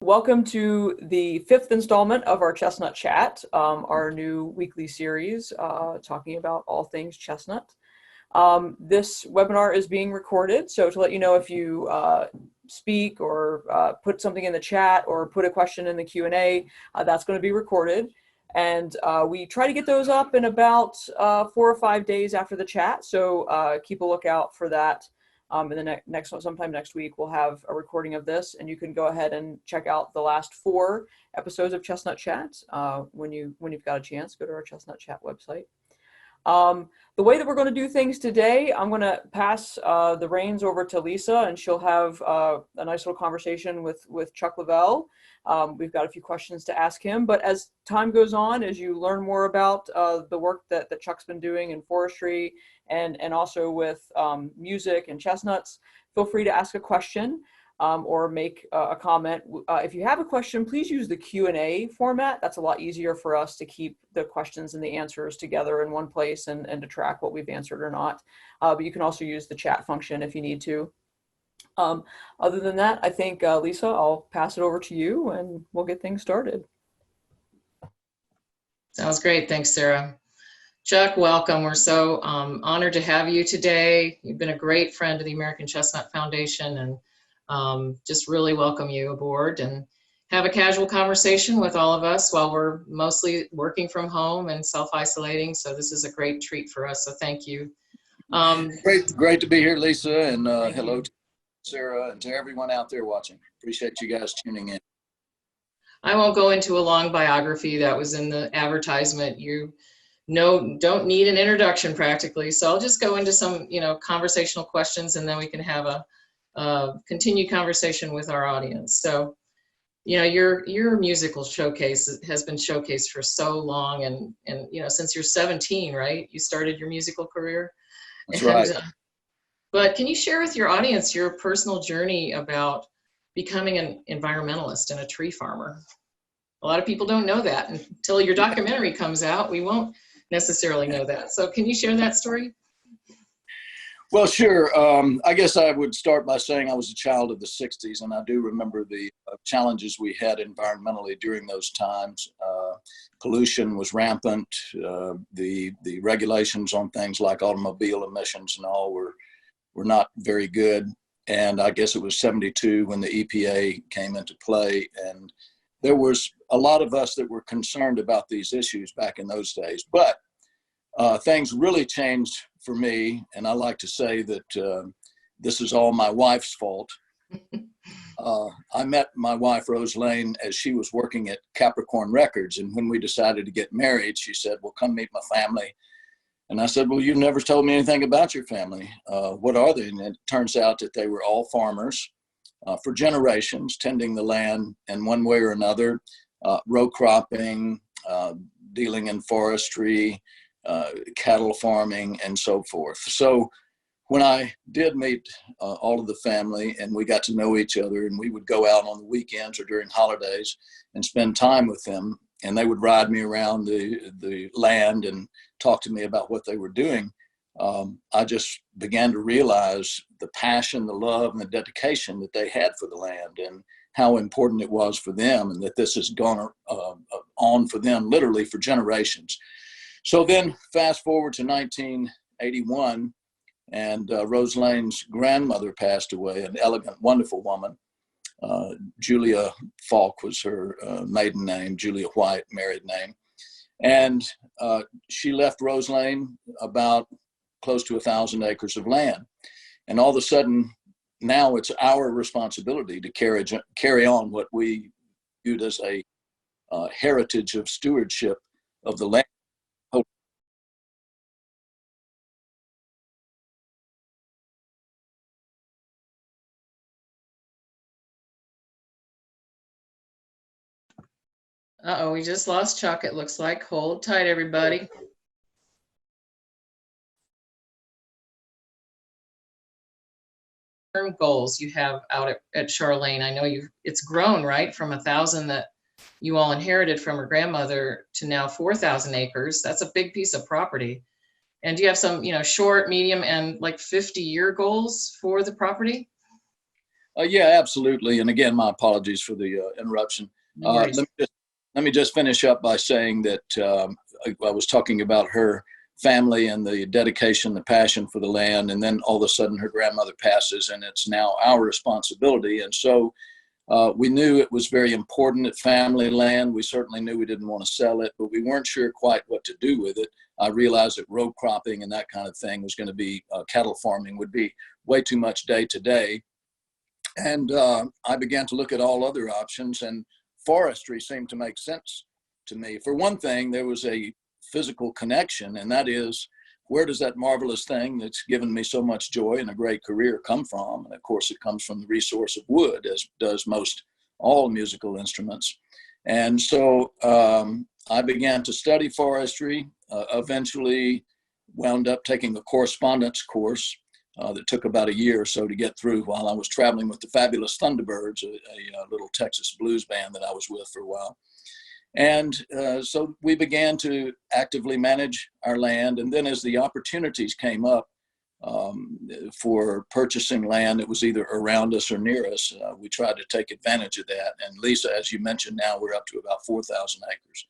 Welcome to the 5th installment of our Chestnut Chat, our new weekly series talking about all things chestnut. This webinar is being recorded, so to let you know if you speak or put something in the chat or put a question in the Q&A, that's going to be recorded. And we try to get those up in about 4 or 5 days after the chat, so keep a lookout for that. In the sometime next week, we'll have a recording of this, and you can go ahead and check out the last 4 episodes of Chestnut Chat when you've got a chance. Go to our Chestnut Chat website. The way that we're going to do things today, I'm going to pass the reins over to Lisa, and she'll have a nice little conversation with Chuck Leavell. We've got a few questions to ask him, but as time goes on, as you learn more about the work that Chuck's been doing in forestry and also with music and chestnuts, feel free to ask a question or make a comment. If you have a question, please use the Q&A format. That's a lot easier for us to keep the questions and the answers together in one place and to track what we've answered or not. But you can also use the chat function if you need to. Other than that, I think, Lisa, I'll pass it over to you and we'll get things started. Sounds great. Thanks, Sarah. Chuck, welcome. We're so honored to have you today. You've been a great friend of the American Chestnut Foundation, and just really welcome you aboard and have a casual conversation with all of us while we're mostly working from home and self-isolating. So this is a great treat for us. So thank you. Great to be here, Lisa, and hello to Sarah and to everyone out there watching. Appreciate you guys tuning in. I won't go into a long biography that was in the advertisement. You don't need an introduction practically. So I'll just go into some, conversational questions, and then we can have a continued conversation with our audience. So, your musical showcase has been showcased for so long, and since you're 17, right? You started your musical career. That's right. But can you share with your audience your personal journey about becoming an environmentalist and a tree farmer? A lot of people don't know that until your documentary comes out. We won't necessarily know that. So can you share that story? Well, sure. I guess I would start by saying I was a child of the 60s, and I do remember the challenges we had environmentally during those times. Pollution was rampant. The regulations on things like automobile emissions and all were not very good. And I guess it was 72 when the EPA came into play, and there was a lot of us that were concerned about these issues back in those days. But things really changed for me, and I like to say that this is all my wife's fault. I met my wife, Rose Lane, as she was working at Capricorn Records, and when we decided to get married, she said, "Well, come meet my family." And I said, "Well, you've never told me anything about your family. What are they?" And it turns out that they were all farmers for generations, tending the land in one way or another, row cropping, dealing in forestry, cattle farming, and so forth. So when I did meet all of the family and we got to know each other, and we would go out on the weekends or during holidays and spend time with them, and they would ride me around the land and talk to me about what they were doing, I just began to realize the passion, the love, and the dedication that they had for the land and how important it was for them, and that this has gone on for them literally for generations. So then fast forward to 1981, and Rose Lane's grandmother passed away, an elegant, wonderful woman. Julia Falk was her maiden name, Julia White, married name. And she left Rose Lane about close to 1,000 acres of land. And all of a sudden, now it's our responsibility to carry on what we viewed as a heritage of stewardship of the land. Uh-oh, we just lost Chuck, it looks like. Hold tight, everybody. Goals you have out at Charlene. I know it's grown, right, from 1,000 that you all inherited from her grandmother to now 4,000 acres. That's a big piece of property. And do you have some, short, medium, and like 50-year goals for the property? Yeah, absolutely. And again, my apologies for the interruption. No worries. Let me just finish up by saying that I was talking about her family and the dedication, the passion for the land, and then all of a sudden her grandmother passes, and it's now our responsibility. And so we knew it was very important at family land. We certainly knew we didn't want to sell it, but we weren't sure quite what to do with it. I realized that row cropping and that kind of thing was going to be, cattle farming would be way too much day to day. And I began to look at all other options, and forestry seemed to make sense to me. For one thing, there was a physical connection, and that is, where does that marvelous thing that's given me so much joy and a great career come from? And of course, it comes from the resource of wood, as does most all musical instruments. And so I began to study forestry, eventually wound up taking a correspondence course that took about a year or so to get through while I was traveling with the Fabulous Thunderbirds, a little Texas blues band that I was with for a while. And so we began to actively manage our land. And then as the opportunities came up for purchasing land that was either around us or near us, we tried to take advantage of that. And Lisa, as you mentioned, now we're up to about 4,000 acres.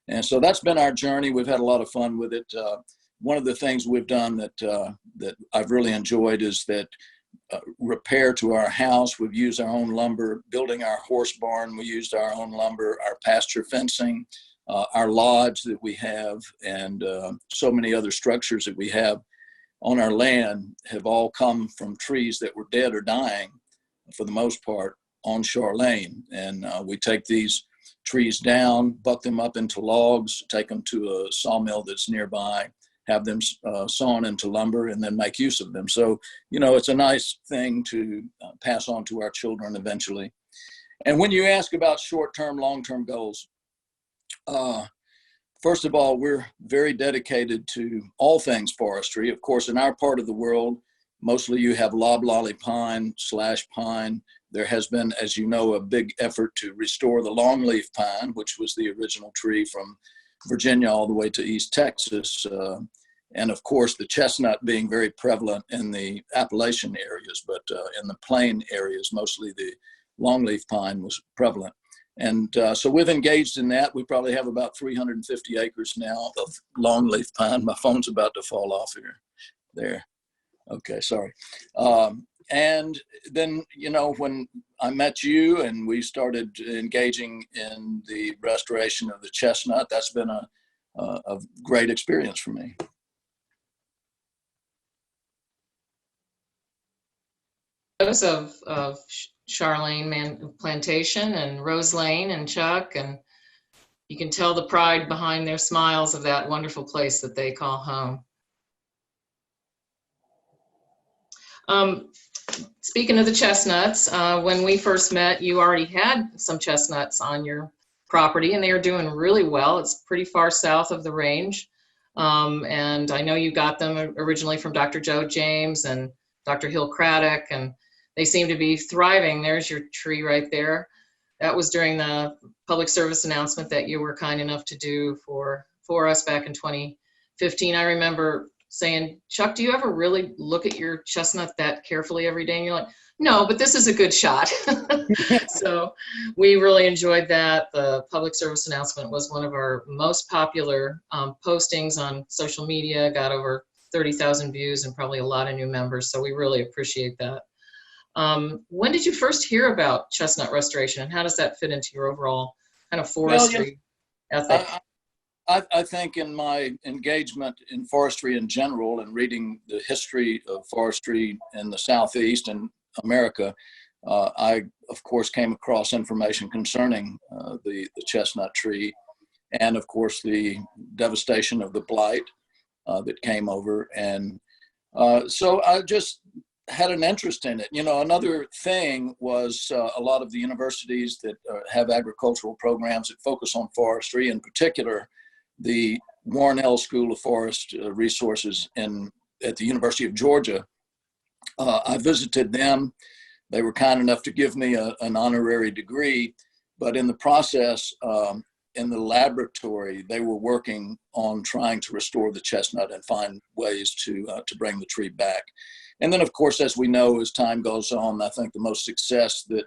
And so that's been our journey. We've had a lot of fun with it. One of the things we've done that I've really enjoyed is that repair to our house. We've used our own lumber. Building our horse barn, we used our own lumber. Our pasture fencing, our lodge that we have, and so many other structures that we have on our land have all come from trees that were dead or dying, for the most part, on Shore Lane. And we take these trees down, buck them up into logs, take them to a sawmill that's nearby, have them sawn into lumber, and then make use of them. So, it's a nice thing to pass on to our children eventually. And when you ask about short-term, long-term goals, first of all, we're very dedicated to all things forestry. Of course, in our part of the world, mostly you have loblolly pine, slash pine. There has been, as you know, a big effort to restore the longleaf pine, which was the original tree from Virginia all the way to East Texas. And of course, the chestnut being very prevalent in the Appalachian areas, but in the plain areas, mostly the longleaf pine was prevalent. And so we've engaged in that. We probably have about 350 acres now of longleaf pine. My phone's about to fall off here. There. Okay, sorry. And then, when I met you and we started engaging in the restoration of the chestnut, that's been a great experience for me. Of Charlene Plantation and Rose Lane and Chuck, and you can tell the pride behind their smiles of that wonderful place that they call home. Speaking of the chestnuts, when we first met, you already had some chestnuts on your property, and they are doing really well. It's pretty far south of the range. And I know you got them originally from Dr. Joe James and Dr. Hill Craddock, and they seem to be thriving. There's your tree right there. That was during the public service announcement that you were kind enough to do for us back in 2015. I remember saying, Chuck, do you ever really look at your chestnut that carefully every day? And you're like, no, but this is a good shot. So we really enjoyed that. The public service announcement was one of our most popular postings on social media, got over 30,000 views and probably a lot of new members. So we really appreciate that. When did you first hear about chestnut restoration, and how does that fit into your overall kind of forestry ethic? I think in my engagement in forestry in general and reading the history of forestry in the Southeast and America, I, of course, came across information concerning the chestnut tree and, of course, the devastation of the blight that came over. And so I just had an interest in it. Another thing was a lot of the universities that have agricultural programs that focus on forestry, in particular, the Warnell School of Forest Resources at the University of Georgia. I visited them. They were kind enough to give me an honorary degree, but in the process, in the laboratory, they were working on trying to restore the chestnut and find ways to bring the tree back. And then, of course, as we know, as time goes on, I think the most success that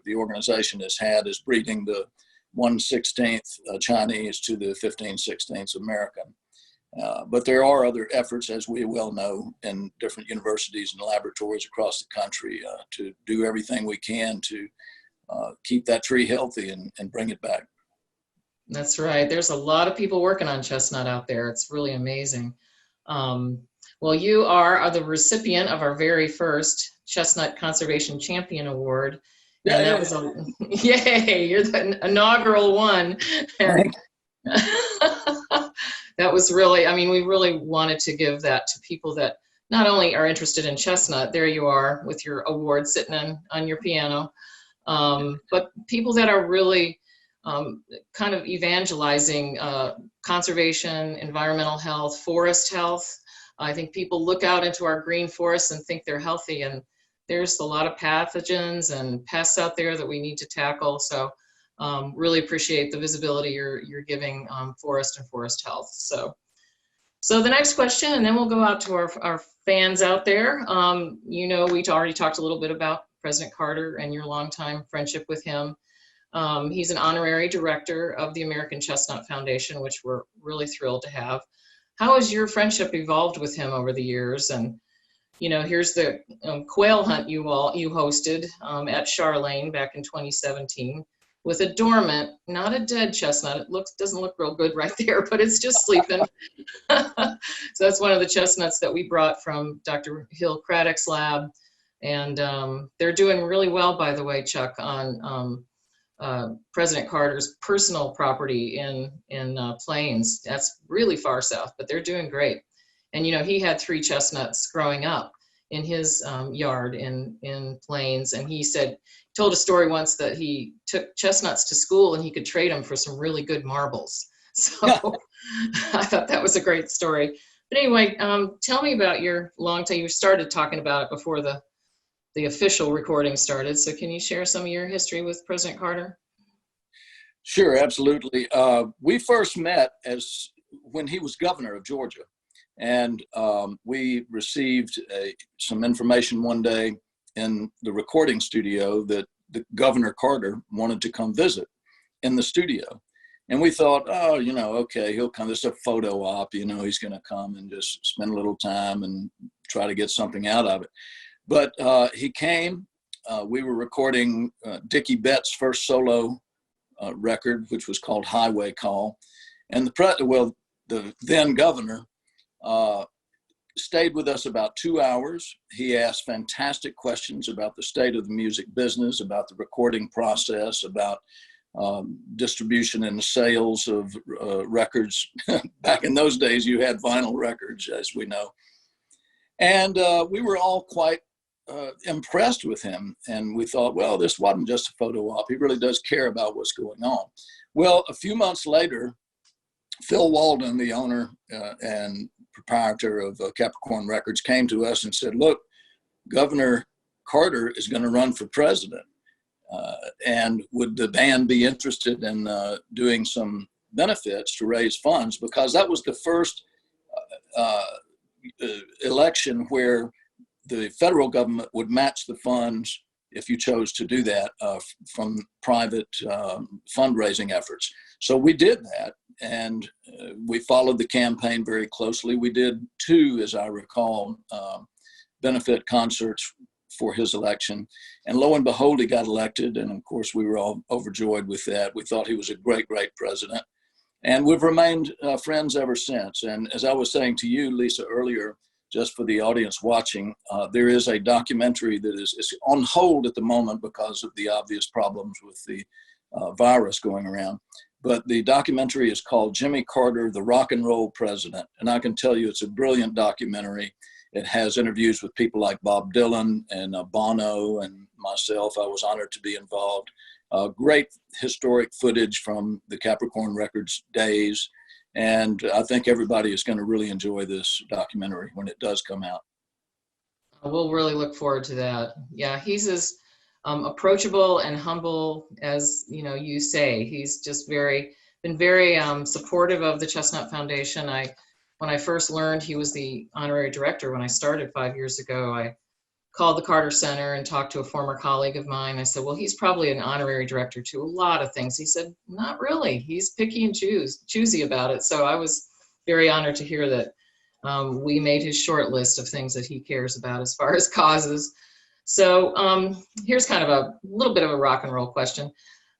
the organization has had is breeding the 1/16th Chinese to the 15/16 American. But there are other efforts, as we well know, in different universities and laboratories across the country to do everything we can to keep that tree healthy and bring it back. That's right. There's a lot of people working on chestnut out there. It's really amazing. Well, you are the recipient of our very first Chestnut Conservation Champion Award. And that was a, yay, you're the inaugural one. And that was really, I mean, we really wanted to give that to people that not only are interested in chestnut, there you are with your award sitting on your piano, but people that are really kind of evangelizing conservation, environmental health, forest health. I think people look out into our green forests and think they're healthy, and there's a lot of pathogens and pests out there that we need to tackle. So really appreciate the visibility you're giving forest and forest health. So the next question, and then we'll go out to our fans out there. You know, we already talked a little bit about President Carter and your longtime friendship with him. He's an honorary director of the American Chestnut Foundation, which we're really thrilled to have. How has your friendship evolved with him over the years? And, you know, here's the quail hunt you hosted at Charlene back in 2017 with a dormant, not a dead chestnut. It doesn't look real good right there, but it's just sleeping. So that's one of the chestnuts that we brought from Dr. Hill Craddock's lab. And they're doing really well, by the way, Chuck, on President Carter's personal property in Plains. That's really far south, but they're doing great. And you know, he had 3 chestnuts growing up in his yard in Plains, and he told a story once that he took chestnuts to school and he could trade them for some really good marbles. So I thought that was a great story. But anyway, tell me about your long time. You started talking about it before the official recording started. So can you share some of your history with President Carter? Sure, absolutely. We first met when he was governor of Georgia, and we received some information one day in the recording studio that the Governor Carter wanted to come visit in the studio. And we thought, oh, you know, okay, he'll come. This is a photo op, you know, he's going to come and just spend a little time and try to get something out of it. But he came. We were recording Dickie Betts' first solo record, which was called Highway Call. And the then governor stayed with us about 2 hours. He asked fantastic questions about the state of the music business, about the recording process, about distribution and sales of records. Back in those days, you had vinyl records, as we know. And we were all quite impressed with him. And we thought, well, this wasn't just a photo op. He really does care about what's going on. Well, a few months later, Phil Walden, the owner and proprietor of Capricorn Records, came to us and said, look, Governor Carter is going to run for president. And would the band be interested in doing some benefits to raise funds? Because that was the first election where the federal government would match the funds if you chose to do that from private fundraising efforts. So we did that, and we followed the campaign very closely. We did 2, as I recall, benefit concerts for his election. And lo and behold, he got elected. And of course, we were all overjoyed with that. We thought he was a great, great president. And we've remained friends ever since. And as I was saying to you, Lisa, earlier, just for the audience watching, there is a documentary that is on hold at the moment because of the obvious problems with the virus going around. But the documentary is called Jimmy Carter, the Rock and Roll President. And I can tell you it's a brilliant documentary. It has interviews with people like Bob Dylan and Bono and myself. I was honored to be involved. Great historic footage from the Capricorn Records days. And I think everybody is going to really enjoy this documentary when it does come out. We'll really look forward to that. Yeah, he's as approachable and humble as you say. He's just very, been very supportive of the Chestnut Foundation. When I first learned he was the honorary director when I started 5 years ago, I called the Carter Center and talked to a former colleague of mine. I said, well, he's probably an honorary director to a lot of things. He said, not really. He's picky and choosy about it. So I was very honored to hear that we made his short list of things that he cares about as far as causes. So here's kind of a little bit of a rock and roll question.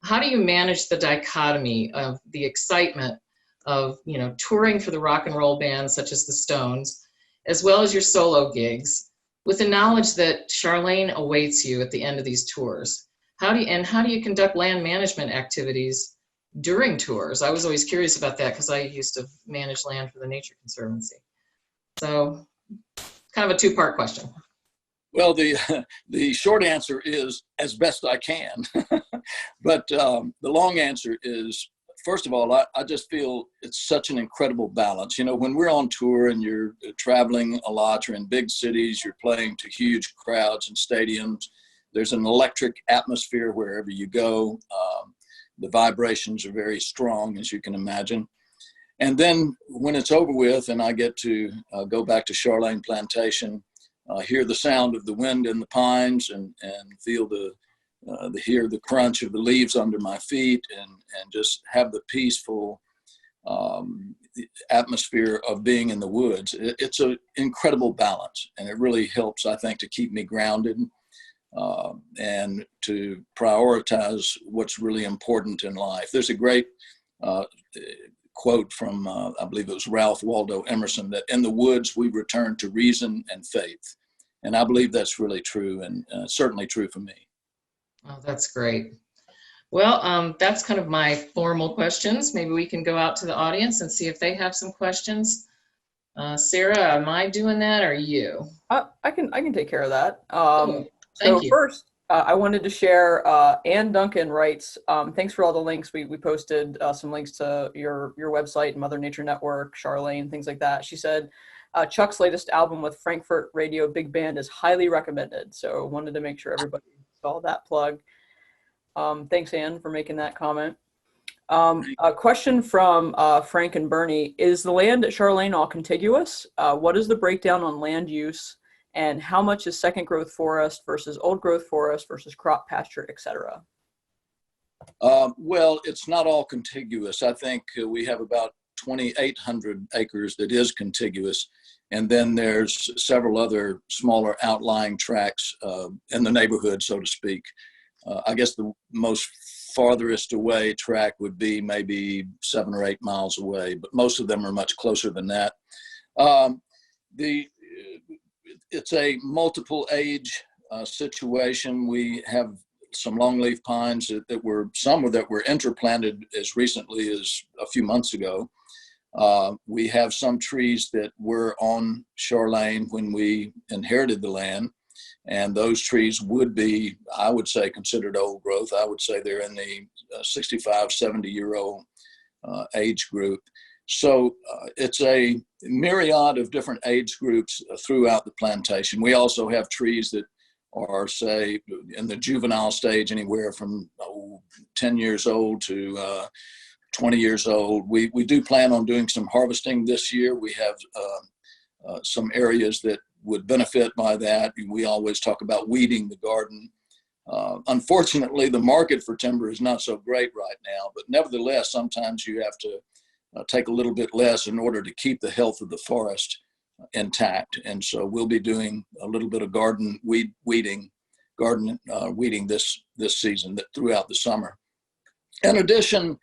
How do you manage the dichotomy of the excitement of, you know, touring for the rock and roll bands such as the Stones, as well as your solo gigs, with the knowledge that Charlene awaits you at the end of these tours? How do you conduct land management activities during tours? I was always curious about that because I used to manage land for the Nature Conservancy. So kind of a two-part question. Well, the short answer is as best I can. But the long answer is, first of all, I just feel it's such an incredible balance. You know, when we're on tour and you're traveling a lot, you're in big cities, you're playing to huge crowds and stadiums, there's an electric atmosphere wherever you go. The vibrations are very strong, as you can imagine. And then when it's over with and I get to go back to Charlene Plantation, hear the sound of the wind in the pines and feel hear the crunch of the leaves under my feet and just have the peaceful atmosphere of being in the woods. It's an incredible balance, and it really helps, I think, to keep me grounded and to prioritize what's really important in life. There's a great quote from, I believe it was Ralph Waldo Emerson, that in the woods we return to reason and faith. And I believe that's really true, and certainly true for me. Oh, that's great. Well, that's kind of my formal questions. Maybe we can go out to the audience and see if they have some questions. Sarah, am I doing that or you? I can take care of that. Thank you. First, I wanted to share, Ann Duncan writes, thanks for all the links. We posted some links to your website, Mother Nature Network, Charlene, things like that. She said, Chuck's latest album with Frankfurt Radio Big Band is highly recommended. So wanted to make sure everybody saw that plug. Thanks, Ann, for making that comment. A question from Frank and Bernie. Is the land at Charlene all contiguous? What is the breakdown on land use? And how much is second growth forest versus old growth forest versus crop pasture, et cetera? Well, it's not all contiguous. I think we have about 2,800 acres that is contiguous. And then there's several other smaller outlying tracts in the neighborhood, so to speak. I guess the most farthest away tract would be maybe 7 or 8 miles away, but most of them are much closer than that. It's a multiple age situation. We have some longleaf pines that were interplanted as recently as a few months ago. We have some trees that were on Charlene when we inherited the land, and those trees would be, I would say, considered old growth. I would say they're in the 65, 70-year-old age group. So it's a myriad of different age groups throughout the plantation. We also have trees that are, say, in the juvenile stage, anywhere from 10 years old to 20 years old. We do plan on doing some harvesting this year. We have some areas that would benefit by that. We always talk about weeding the garden. Unfortunately, the market for timber is not so great right now, but nevertheless, sometimes you have to take a little bit less in order to keep the health of the forest intact. And so we'll be doing a little bit of garden weeding this season throughout the summer. In addition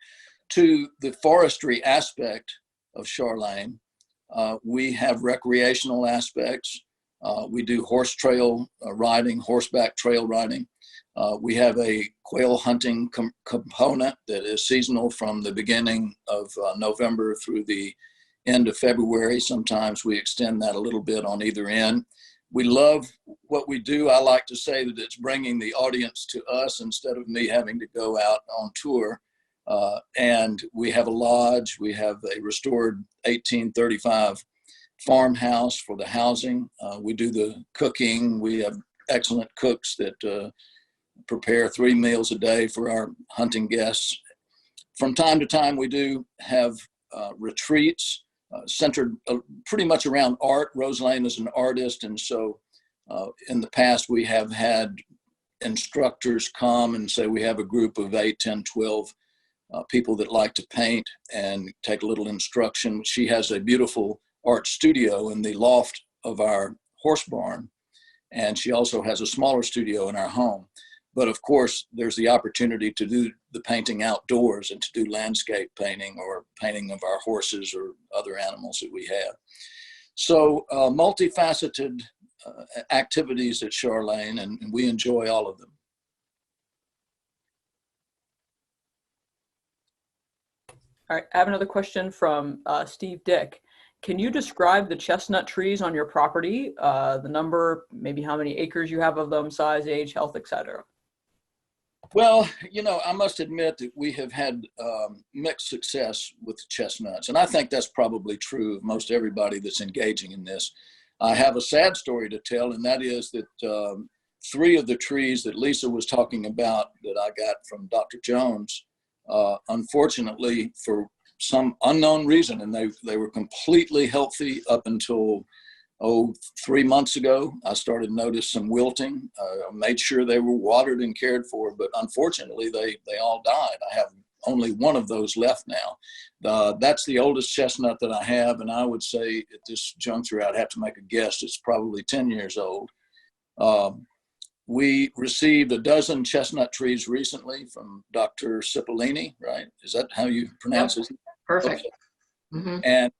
to the forestry aspect of Charlene, we have recreational aspects. We do horse trail riding, horseback trail riding. We have a quail hunting component that is seasonal from the beginning of November through the end of February. Sometimes we extend that a little bit on either end. We love what we do. I like to say that it's bringing the audience to us instead of me having to go out on tour. And we have a lodge. We have a restored 1835 farmhouse for the housing. We do the cooking. We have excellent cooks that prepare 3 meals a day for our hunting guests. From time to time, we do have retreats centered pretty much around art. Rose Lane is an artist, and so in the past we have had instructors come and say we have a group of 8, 10, 12 people that like to paint and take a little instruction. She has a beautiful art studio in the loft of our horse barn, and she also has a smaller studio in our home. But of course, there's the opportunity to do the painting outdoors and to do landscape painting or painting of our horses or other animals that we have. So multifaceted activities at Charlene, and we enjoy all of them. All right, I have another question from Steve Dick. Can you describe the chestnut trees on your property, the number, maybe how many acres you have of them, size, age, health, etc.? Well, you know, I must admit that we have had mixed success with chestnuts, and I think that's probably true of most everybody that's engaging in this. I have a sad story to tell, and that is that 3 of the trees that Lisa was talking about that I got from Dr. Jones, unfortunately, for some unknown reason, and they were completely healthy up until 3 months ago. I started to notice some wilting. I made sure they were watered and cared for, but unfortunately they all died. I have only one of those left now. That's the oldest chestnut that I have, and I would say at this juncture I'd have to make a guess, it's probably 10 years old. We received a dozen chestnut trees recently from Dr. Cipollini, right? Is that how you pronounce it? Perfect. Okay. Mm-hmm. And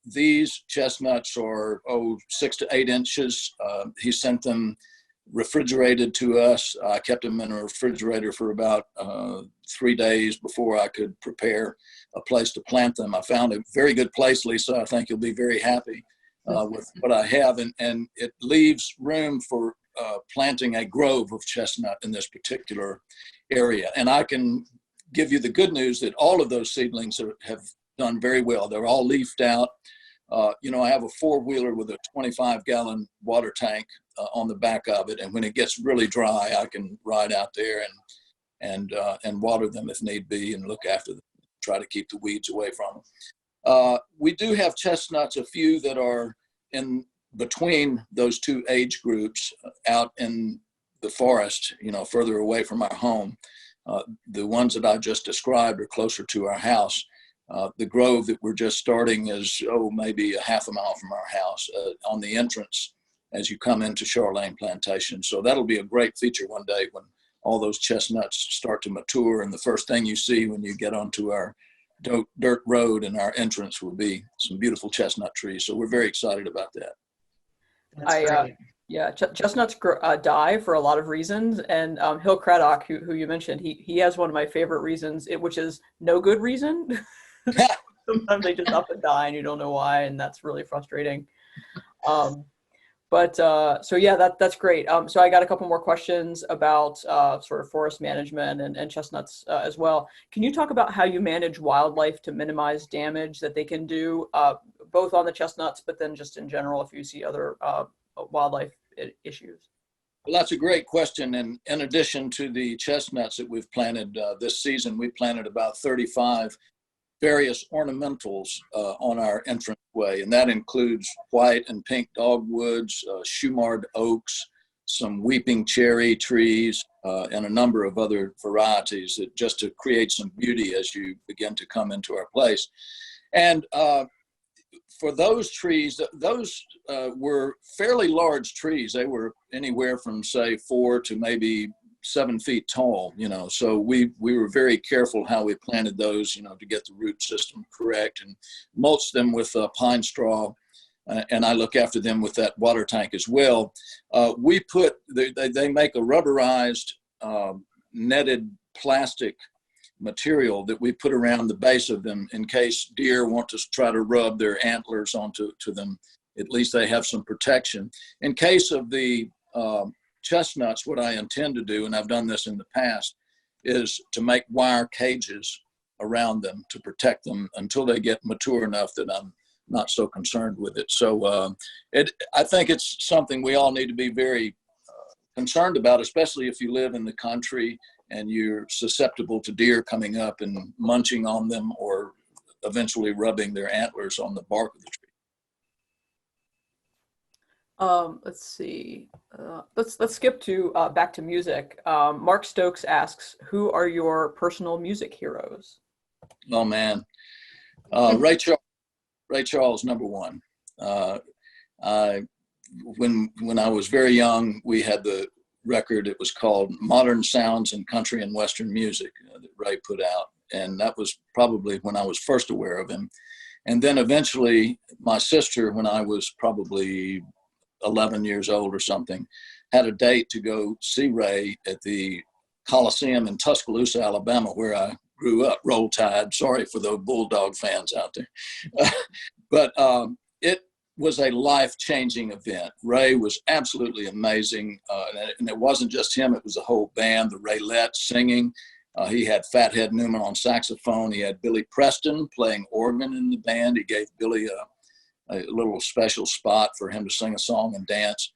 these chestnuts are 6 to 8 inches. He sent them refrigerated to us. I kept them in a refrigerator for about 3 days before I could prepare a place to plant them. I found a very good place, Lisa. I think you'll be very happy with what I have, and it leaves room for planting a grove of chestnut in this particular area. And I can give you the good news that all of those seedlings have done very well. They're all leafed out. You know, I have a 4-wheeler with a 25-gallon water tank on the back of it, and when it gets really dry, I can ride out there and water them if need be, and look after them, try to keep the weeds away from them. We do have chestnuts, a few that are in between those 2 age groups, out in the forest, you know, further away from our home. The ones that I just described are closer to our house. The grove that we're just starting is, maybe a half a mile from our house, on the entrance as you come into Charlene Plantation. So that'll be a great feature one day when all those chestnuts start to mature, and the first thing you see when you get onto our dirt road and our entrance will be some beautiful chestnut trees. So we're very excited about that. That's great. Yeah, chestnuts die for a lot of reasons, and Hill Craddock, who you mentioned, he has one of my favorite reasons, which is no good reason. Sometimes they just up and die and you don't know why, and that's really frustrating. So yeah, that's great. So I got a couple more questions about sort of forest management and chestnuts as well. Can you talk about how you manage wildlife to minimize damage that they can do, both on the chestnuts, but then just in general if you see other wildlife issues? Well, that's a great question. And in addition to the chestnuts that we've planted this season, we planted about 35 various ornamentals on our entranceway, and that includes white and pink dogwoods, Shumard oaks, some weeping cherry trees, and a number of other varieties that just to create some beauty as you begin to come into our place. And for those trees, those were fairly large trees. They were anywhere from, say, 4 to maybe 7 feet tall, you know, so we were very careful how we planted those, you know, to get the root system correct, and mulched them with pine straw, and I look after them with that water tank as well. They make a rubberized netted plastic material that we put around the base of them in case deer want to try to rub their antlers onto them. At least they have some protection. In case of the chestnuts, what I intend to do, and I've done this in the past, is to make wire cages around them to protect them until they get mature enough that I'm not so concerned with it. So I think it's something we all need to be very concerned about, especially if you live in the country and you're susceptible to deer coming up and munching on them or eventually rubbing their antlers on the bark of the tree. Let's see. Let's skip to back to music. Mark Stokes asks, "Who are your personal music heroes?" Oh man, Ray Charles, number one. When I was very young, we had the record. It was called Modern Sounds in Country and Western Music that Ray put out, and that was probably when I was first aware of him. And then eventually, my sister, when I was probably 11 years old or something, had a date to go see Ray at the Coliseum in Tuscaloosa, Alabama, where I grew up. Roll Tide. Sorry for the Bulldog fans out there. But it was a life-changing event. Ray was absolutely amazing. And it wasn't just him, it was the whole band, the Raylettes singing. He had Fathead Newman on saxophone. He had Billy Preston playing organ in the band. He gave Billy a little special spot for him to sing a song and dance.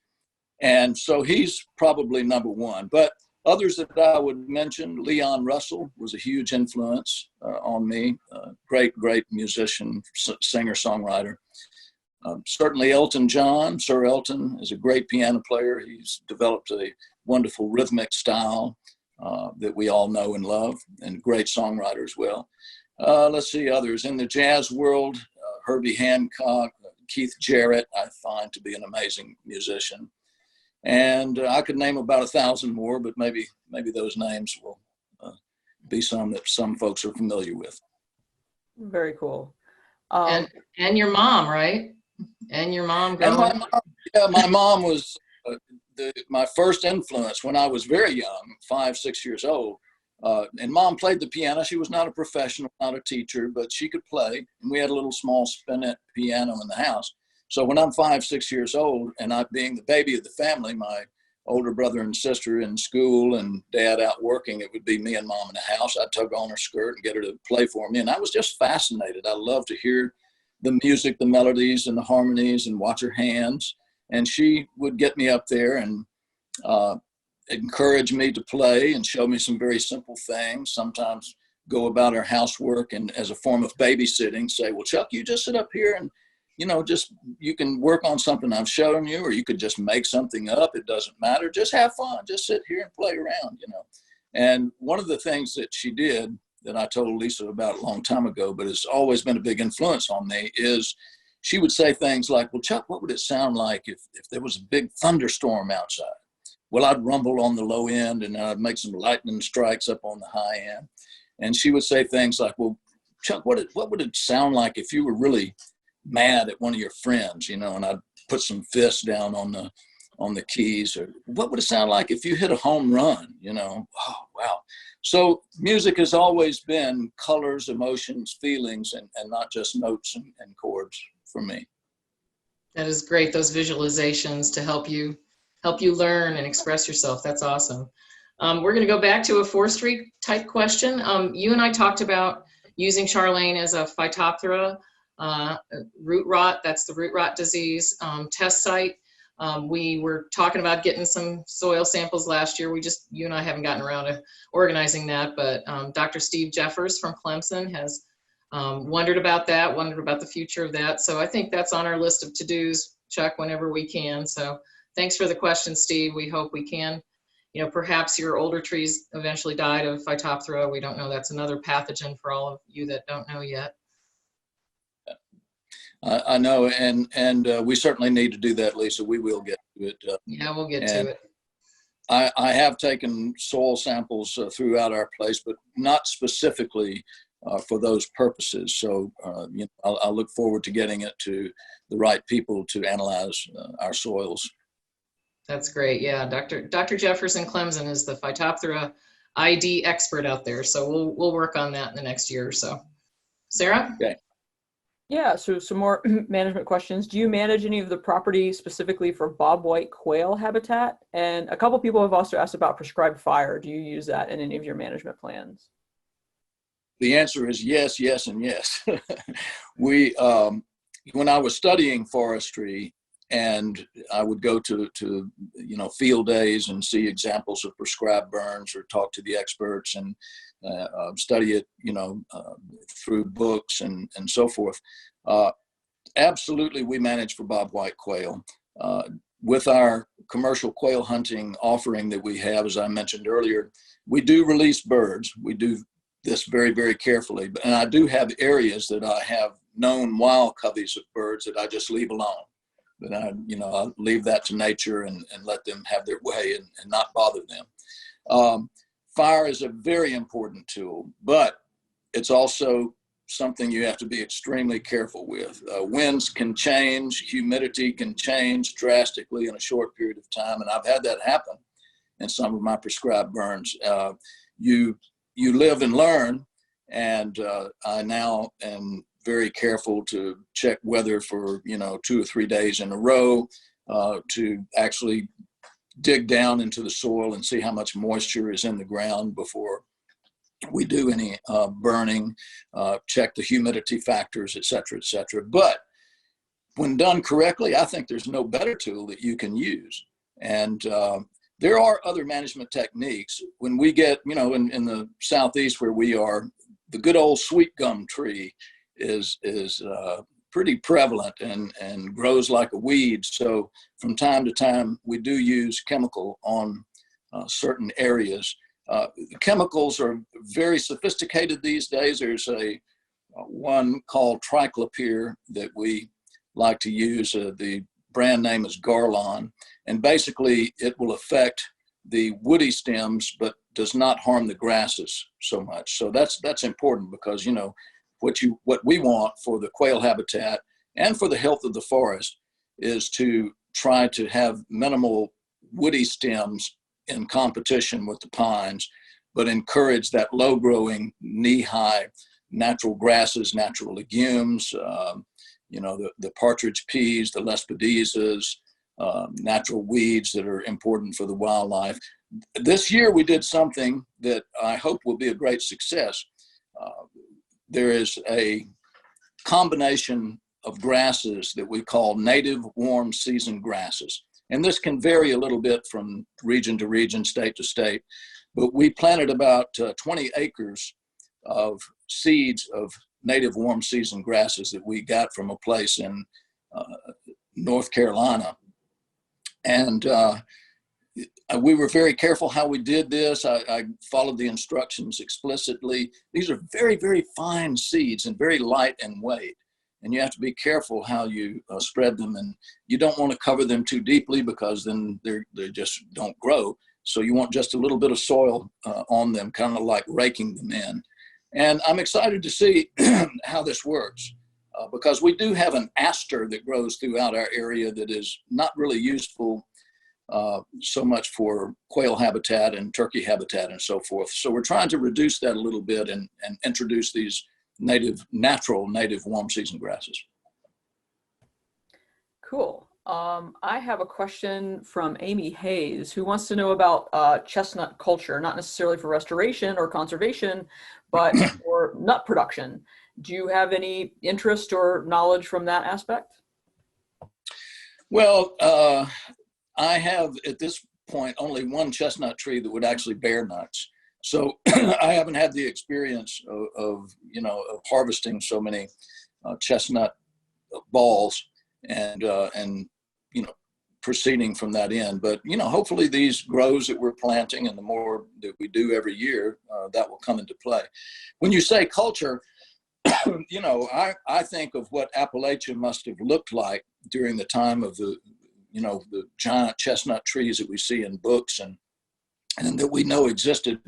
And so he's probably number one. But others that I would mention, Leon Russell was a huge influence on me. Great musician, singer, songwriter. Certainly Elton John. Sir Elton is a great piano player. He's developed a wonderful rhythmic style that we all know and love, and great songwriter as well. Let's see others. In the jazz world, Herbie Hancock, Keith Jarrett, I find to be an amazing musician. And I could name about 1,000 more, but maybe those names will be some that some folks are familiar with. Very cool. And your mom, right? And your mom And growing up. my mom was my first influence when I was very young, 5, 6 years old. And Mom played the piano. She was not a professional, not a teacher, but she could play. And we had a little small spinet piano in the house. So when I'm 5, 6 years old, and I being the baby of the family, my older brother and sister in school and Dad out working, it would be me and Mom in the house. I'd tug on her skirt and get her to play for me. And I was just fascinated. I loved to hear the music, the melodies and the harmonies, and watch her hands. And she would get me up there and encourage me to play and show me some very simple things. Sometimes go about her housework and as a form of babysitting, say, well, Chuck, you just sit up here and, you can work on something I've shown you, or you could just make something up. It doesn't matter. Just have fun. Just sit here and play around, And one of the things that she did that I told Lisa about a long time ago, but it's always been a big influence on me, is she would say things like, well, Chuck, what would it sound like if there was a big thunderstorm outside? Well, I'd rumble on the low end and I'd make some lightning strikes up on the high end. And she would say things like, well, Chuck, what would it sound like if you were really mad at one of your friends, and I'd put some fists down on the keys, or what would it sound like if you hit a home run, Oh, wow. So music has always been colors, emotions, feelings, and not just notes and chords for me. That is great. Those visualizations to help you learn and express yourself. That's awesome. We're going to go back to a forestry type question. You and I talked about using Charlene as a Phytophthora root rot. That's the root rot disease test site. We were talking about getting some soil samples last year. You and I haven't gotten around to organizing that, but Dr. Steve Jeffers from Clemson has wondered about the future of that. So I think that's on our list of to-dos, Chuck, whenever we can. So thanks for the question, Steve. We hope we can. Perhaps your older trees eventually died of Phytophthora. We don't know. That's another pathogen for all of you that don't know yet. I know, and we certainly need to do that, Lisa. We will get to it. Yeah, we'll get to it. I have taken soil samples throughout our place, but not specifically for those purposes. So I'll look forward to getting it to the right people to analyze our soils. That's great. Yeah, Dr. Jefferson Clemson is the Phytophthora ID expert out there. So we'll work on that in the next year or so. Sarah? Okay. Yeah, so some more management questions. Do you manage any of the property specifically for Bobwhite quail habitat? And a couple people have also asked about prescribed fire. Do you use that in any of your management plans? The answer is yes, yes, and yes. When I was studying forestry, and I would go to field days and see examples of prescribed burns or talk to the experts and study it, through books and so forth. Absolutely, we manage for Bobwhite quail. With our commercial quail hunting offering that we have, as I mentioned earlier, we do release birds. We do this very, very carefully. And I do have areas that I have known wild coveys of birds that I just leave alone. But I leave that to nature and let them have their way and not bother them. Fire is a very important tool, but it's also something you have to be extremely careful with. Winds can change, humidity can change drastically in a short period of time, and I've had that happen in some of my prescribed burns. You live and learn, and I now am very careful to check weather for 2 or 3 days in a row, to actually dig down into the soil and see how much moisture is in the ground before we do any burning, check the humidity factors, et cetera, et cetera. But when done correctly, I think there's no better tool that you can use. And there are other management techniques. When we get, in the Southeast where we are, the good old sweet gum tree is pretty prevalent and grows like a weed. So from time to time, we do use chemical on certain areas. Chemicals are very sophisticated these days. There's one called triclopyr that we like to use. The brand name is Garlon, and basically it will affect the woody stems, but does not harm the grasses so much. So that's important because what we want for the quail habitat and for the health of the forest is to try to have minimal woody stems in competition with the pines, but encourage that low-growing, knee-high natural grasses, natural legumes, the partridge peas, the lespedezas, natural weeds that are important for the wildlife. This year we did something that I hope will be a great success. There is a combination of grasses that we call native warm season grasses. And this can vary a little bit from region to region, state to state, but we planted about 20 acres of seeds of native warm season grasses that we got from a place in North Carolina. And we were very careful how we did this. I followed the instructions explicitly. These are very, very fine seeds and very light in weight. And you have to be careful how you spread them, and you don't want to cover them too deeply because then they just don't grow. So you want just a little bit of soil on them, kind of like raking them in. And I'm excited to see how this works because we do have an aster that grows throughout our area that is not really useful so much for quail habitat and turkey habitat and so forth. So we're trying to reduce that a little bit and introduce these natural native warm season grasses. Cool. I have a question from Amy Hayes, who wants to know about chestnut culture, not necessarily for restoration or conservation, but for nut production. Do you have any interest or knowledge from that aspect? Well, I have at this point only one chestnut tree that would actually bear nuts. So I haven't had the experience of harvesting so many chestnut balls and proceeding from that end. But, hopefully these grows that we're planting and the more that we do every year, that will come into play. When you say culture, I think of what Appalachia must have looked like during the time of the giant chestnut trees that we see in books and that we know existed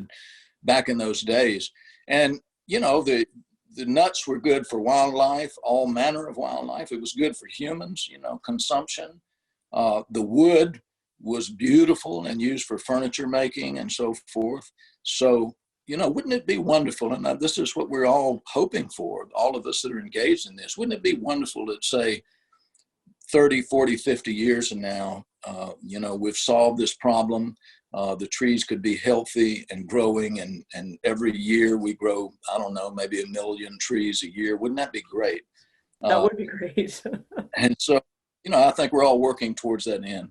back in those days. And, the nuts were good for wildlife, all manner of wildlife. It was good for humans, consumption. The wood was beautiful and used for furniture making and so forth. So, wouldn't it be wonderful? And this is what we're all hoping for, all of us that are engaged in this. Wouldn't it be wonderful to say 30, 40, 50 years from now, we've solved this problem. The trees could be healthy and growing, and every year we grow, I don't know, maybe 1 million trees a year. Wouldn't that be great? That would be great. And so I think we're all working towards that end.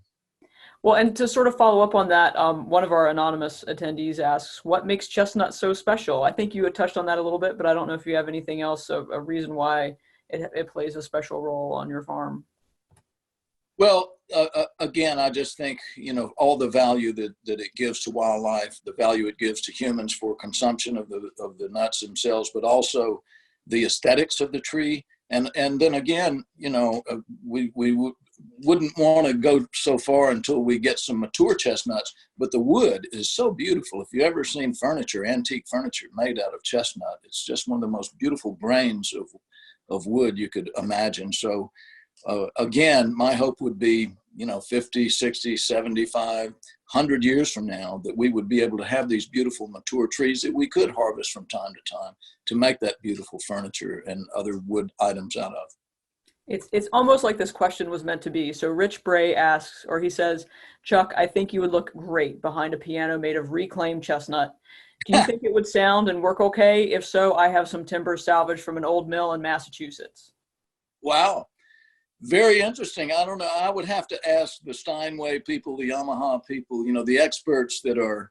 Well, and to sort of follow up on that, one of our anonymous attendees asks, what makes chestnut so special? I think you had touched on that a little bit, but I don't know if you have anything else, a reason why it plays a special role on your farm. Well, again, I just think, all the value that it gives to wildlife, the value it gives to humans for consumption of the nuts themselves, but also the aesthetics of the tree. And then again, we wouldn't want to go so far until we get some mature chestnuts, but the wood is so beautiful. If you've ever seen furniture, antique furniture made out of chestnut, it's just one of the most beautiful grains of wood you could imagine. So again, my hope would be, 50, 60, 75, 100 years from now, that we would be able to have these beautiful mature trees that we could harvest from time to time to make that beautiful furniture and other wood items out of. It's almost like this question was meant to be. So Rich Bray asks, or he says, Chuck, I think you would look great behind a piano made of reclaimed chestnut. Do you think it would sound and work okay? If so, I have some timber salvaged from an old mill in Massachusetts. Wow. Very interesting. I don't know. I would have to ask the Steinway people, the Yamaha people, the experts that are,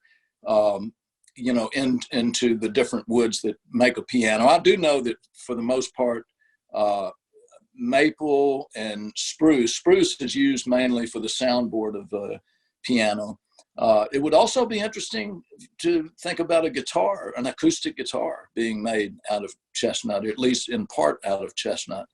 into the different woods that make a piano. I do know that for the most part, maple and spruce is used mainly for the soundboard of the piano. It would also be interesting to think about a guitar, an acoustic guitar being made out of chestnut, or at least in part out of chestnut.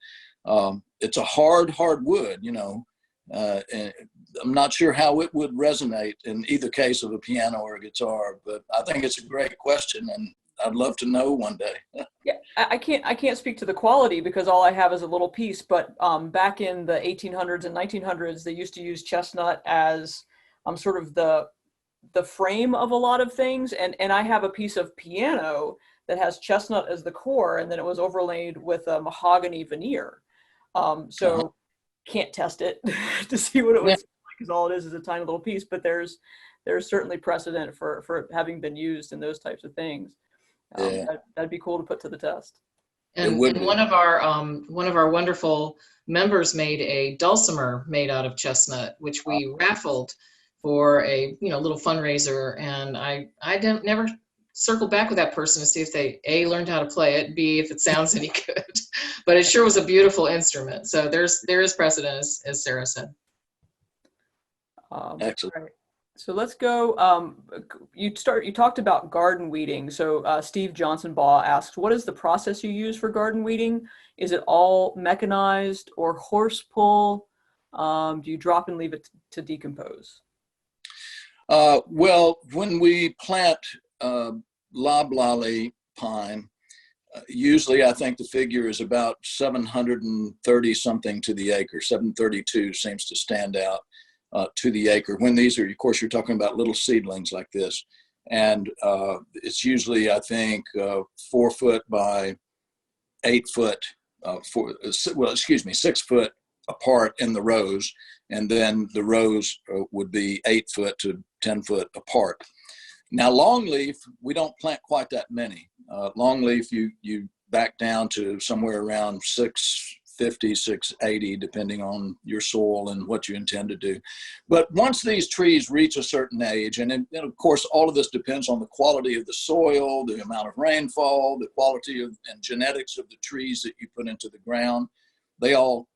It's a hard wood, and I'm not sure how it would resonate in either case of a piano or a guitar, but I think it's a great question, and I'd love to know one day. Yeah, I can't speak to the quality because all I have is a little piece, but back in the 1800s and 1900s, they used to use chestnut as sort of the frame of a lot of things, and I have a piece of piano that has chestnut as the core, and then it was overlaid with a mahogany veneer. So can't test it to see what it would sound like, because all it is a tiny little piece, but there's certainly precedent for having been used in those types of things. That'd be cool to put to the test. And one of our wonderful members made a dulcimer made out of chestnut, which we raffled for a little fundraiser, and I never circled back with that person to see if they A, learned how to play it, B, if it sounds any good. But it sure was a beautiful instrument. So there is precedent, as Sarah said. Excellent. Right. So let's go. You talked about garden weeding. So Steve Johnson Baugh asks, what is the process you use for garden weeding? Is it all mechanized or horse pull? Do you drop and leave it to decompose? Well, when we plant loblolly pine, usually I think the figure is about 730 something to the acre. 732 seems to stand out to the acre. When these are, of course, you're talking about little seedlings like this. And it's usually, I think, 4 foot by 8 foot, 6 foot apart in the rows. And then the rows would be 8 foot to 10 foot apart. Now, longleaf, we don't plant quite that many. Longleaf, you back down to somewhere around 650, 680, depending on your soil and what you intend to do. But once these trees reach a certain age, and of course, all of this depends on the quality of the soil, the amount of rainfall, the quality of and genetics of the trees that you put into the ground. They all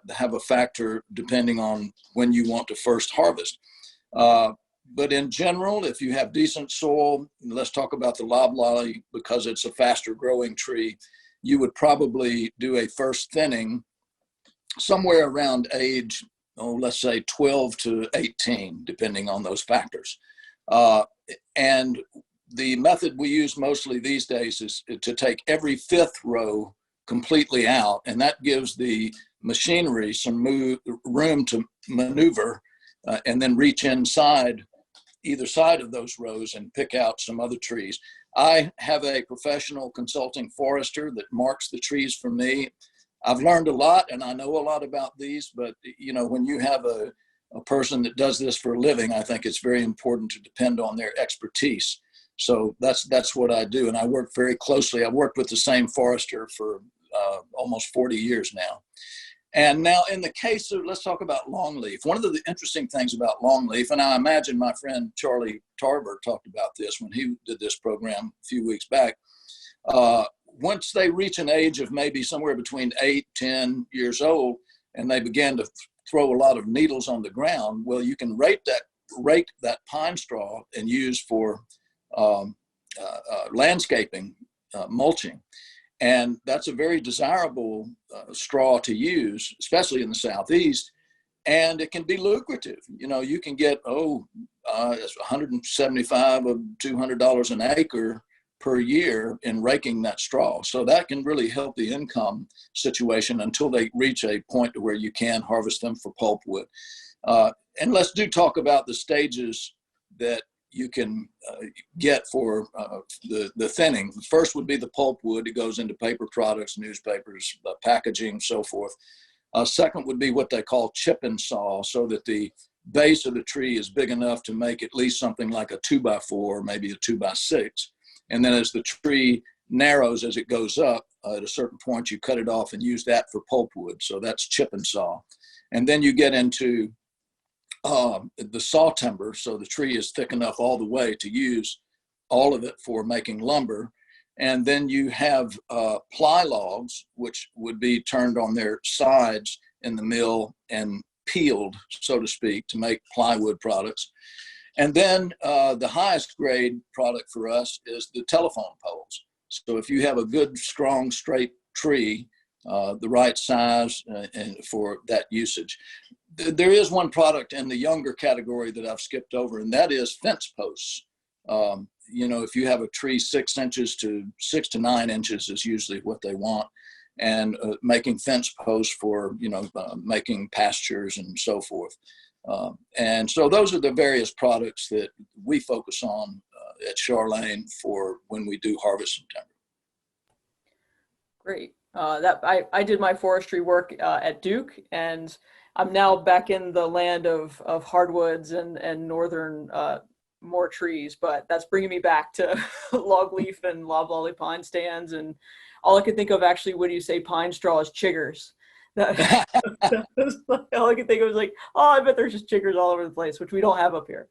have a factor depending on when you want to first harvest. But in general, if you have decent soil, let's talk about the loblolly because it's a faster growing tree, you would probably do a first thinning somewhere around age, let's say 12 to 18, depending on those factors. And the method we use mostly these days is to take every 5th row completely out, and that gives the machinery some room to maneuver and then reach inside either side of those rows and pick out some other trees. I have a professional consulting forester that marks the trees for me. I've learned a lot and I know a lot about these, but when you have a person that does this for a living, I think it's very important to depend on their expertise. So that's what I do. And I work very closely. I've worked with the same forester for almost 40 years now. And now in the case of, let's talk about longleaf. One of the interesting things about longleaf, and I imagine my friend Charlie Tarver talked about this when he did this program a few weeks back. Once they reach an age of maybe somewhere between 8, 10 years old, and they begin to throw a lot of needles on the ground, well, you can rake that pine straw and use for landscaping, mulching. And that's a very desirable straw to use, especially in the Southeast. And it can be lucrative. You know, you can get, $175 or $200 an acre per year in raking that straw. So that can really help the income situation until they reach a point to where you can harvest them for pulpwood. And let's talk about the stages that you can get for the thinning. The first would be the pulpwood. It goes into paper products, newspapers, packaging, so forth. Second would be what they call chip and saw, so that the base of the tree is big enough to make at least something like a 2x4, maybe a 2x6. And then as the tree narrows as it goes up, at a certain point, you cut it off and use that for pulpwood. So that's chip and saw. And then you get into the saw timber. So the tree is thick enough all the way to use all of it for making lumber. And then you have ply logs, which would be turned on their sides in the mill and peeled, so to speak, to make plywood products. And then the highest grade product for us is the telephone poles. So if you have a good, strong, straight tree, the right size and for that usage. There is one product in the younger category that I've skipped over, and that is fence posts. You know, if you have a tree 6 to 9 inches is usually what they want, and making fence posts for, making pastures and so forth. And so those are the various products that we focus on at Charlene for when we do harvest in timber. Great. I did my forestry work at Duke, and I'm now back in the land of hardwoods and northern more trees, but that's bringing me back to longleaf and loblolly pine stands, and all I could think of actually when you say pine straw is chiggers. That all I could think of was like, oh, I bet there's just chiggers all over the place, which we don't have up here.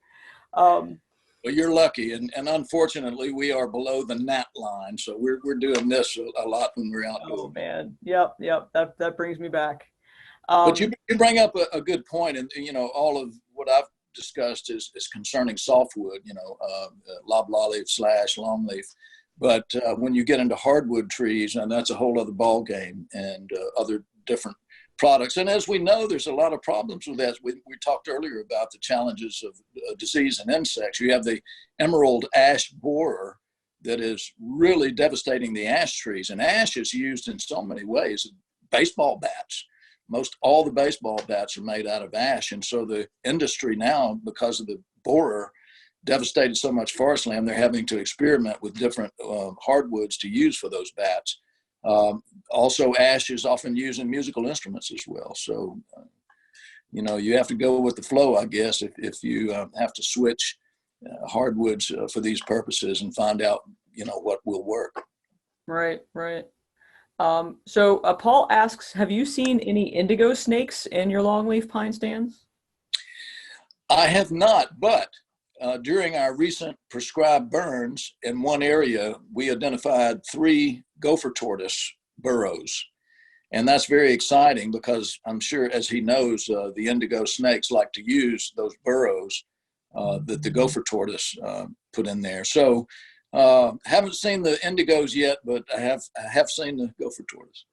Well, you're lucky, and unfortunately, we are below the gnat line, so we're doing this a lot when we're outdoors. Oh man, yep. That brings me back. But you bring up a good point, and all of what I've discussed is concerning softwood, loblolly / longleaf. But when you get into hardwood trees, and that's a whole other ball game, and other different products. And as we know, there's a lot of problems with that. We talked earlier about the challenges of disease and insects. You have the emerald ash borer that is really devastating the ash trees. And ash is used in so many ways. Baseball bats. Most all the baseball bats are made out of ash. And so the industry now, because of the borer, devastated so much forest land, they're having to experiment with different hardwoods to use for those bats. Also, ash is often used in musical instruments as well. So, you have to go with the flow, I guess, if you have to switch hardwoods for these purposes and find out, what will work. Right. So Paul asks, have you seen any indigo snakes in your longleaf pine stands? I have not, but during our recent prescribed burns in one area, we identified 3 gopher tortoise burrows. And that's very exciting because I'm sure, as he knows, the indigo snakes like to use those burrows that the gopher tortoise put in there. So haven't seen the indigos yet, but I have seen the gopher tortoise.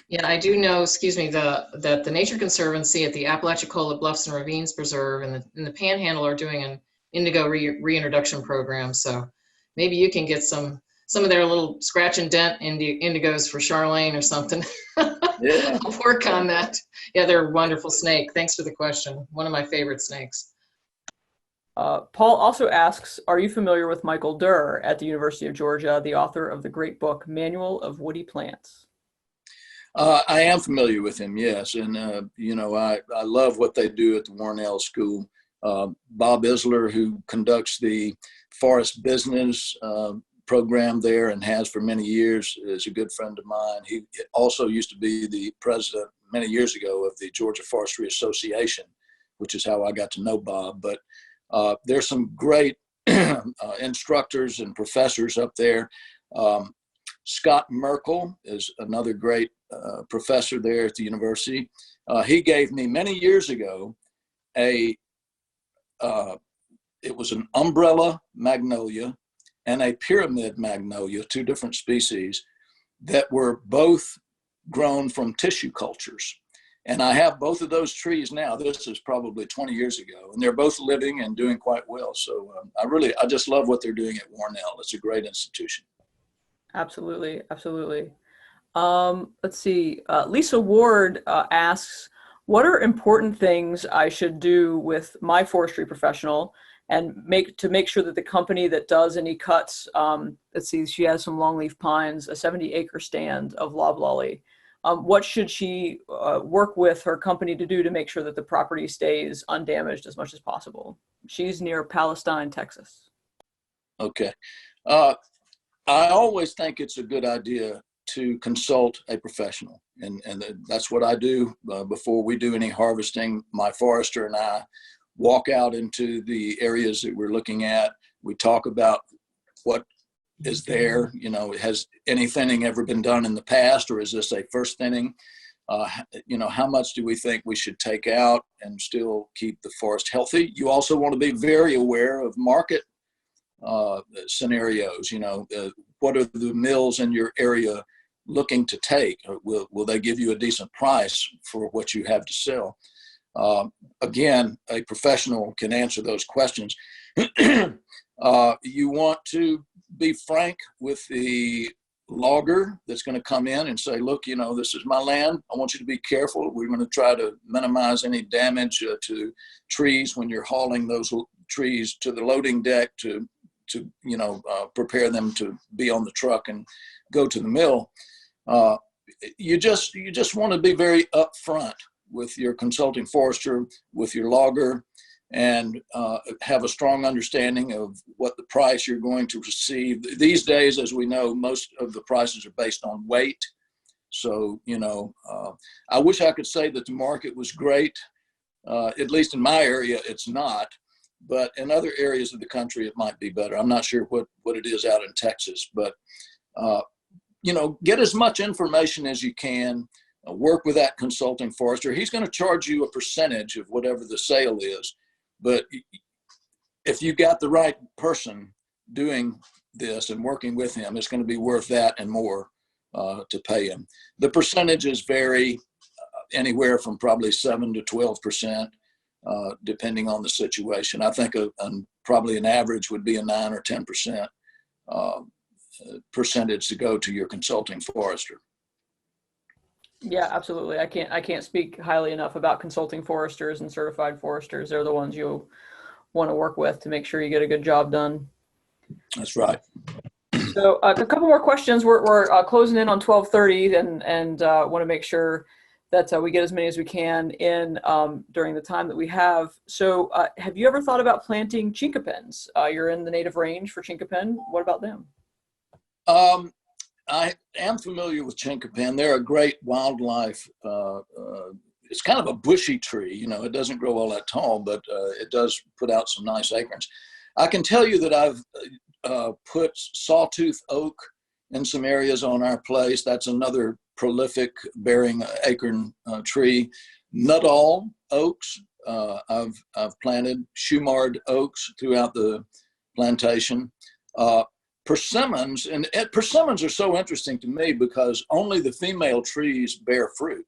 Yeah, I do know, that the Nature Conservancy at the Apalachicola Bluffs and Ravines Preserve and the Panhandle are doing an indigo reintroduction program. So maybe you can get some of their little scratch and dent indigos for Charlene or something. Yeah. I'll work on that. Yeah, they're a wonderful snake. Thanks for the question. One of my favorite snakes. Paul also asks, are you familiar with Michael Durr at the University of Georgia, the author of the great book, Manual of Woody Plants? I am familiar with him, yes. And, I love what they do at the Warnell School. Bob Isler, who conducts the forest business program there and has for many years, is a good friend of mine. He also used to be the president many years ago of the Georgia Forestry Association, which is how I got to know Bob. But there's some great instructors and professors up there. Scott Merkel is another great professor there at the university. He gave me many years ago it was an umbrella magnolia and a pyramid magnolia, two different species that were both grown from tissue cultures. And I have both of those trees now. This is probably 20 years ago, and they're both living and doing quite well. So I just love what they're doing at Warnell. It's a great institution. Absolutely, absolutely. Let's see. Lisa Ward asks, what are important things I should do with my forestry professional and to make sure that the company that does any cuts, let's see, she has some longleaf pines, a 70-acre stand of loblolly. What should she work with her company to do to make sure that the property stays undamaged as much as possible? She's near Palestine, Texas. Okay. I always think it's a good idea to consult a professional. And that's what I do before we do any harvesting. My forester and I walk out into the areas that we're looking at. We talk about what is there, has any thinning ever been done in the past, or is this a first thinning? How much do we think we should take out and still keep the forest healthy? You also want to be very aware of market scenarios. What are the mills in your area looking to take? Will they give you a decent price for what you have to sell? Again, a professional can answer those questions. You want to be frank with the logger that's going to come in and say, look, this is my land. I want you to be careful. We're going to try to minimize any damage to trees when you're hauling those trees to the loading deck to prepare them to be on the truck and go to the mill. You just want to be very upfront with your consulting forester, with your logger, and have a strong understanding of what the price you're going to receive. These days, as we know, most of the prices are based on weight. So, I wish I could say that the market was great. At least in my area, it's not. But in other areas of the country, it might be better. I'm not sure what it is out in Texas. But, get as much information as you can. Work with that consulting forester. He's going to charge you a percentage of whatever the sale is. But if you got the right person doing this and working with him, it's going to be worth that and more to pay him. The percentages vary anywhere from probably 7 to 12%, depending on the situation. I think probably an average would be a 9 or 10% percentage to go to your consulting forester. Yeah, absolutely. I can't speak highly enough about consulting foresters and certified foresters. They're the ones you want to work with to make sure you get a good job done. That's right. So a couple more questions. We're closing in on 12:30 and want to make sure that we get as many as we can in during the time that we have. So have you ever thought about planting chinkapins? You're in the native range for chinkapin. What about them? I am familiar with chinkapin. They're a great wildlife. It's kind of a bushy tree. It doesn't grow all that tall, but it does put out some nice acorns. I can tell you that I've put sawtooth oak in some areas on our place. That's another prolific bearing acorn tree. Nuttall oaks, I've planted. Shumard oaks throughout the plantation. Persimmons, and persimmons are so interesting to me because only the female trees bear fruit,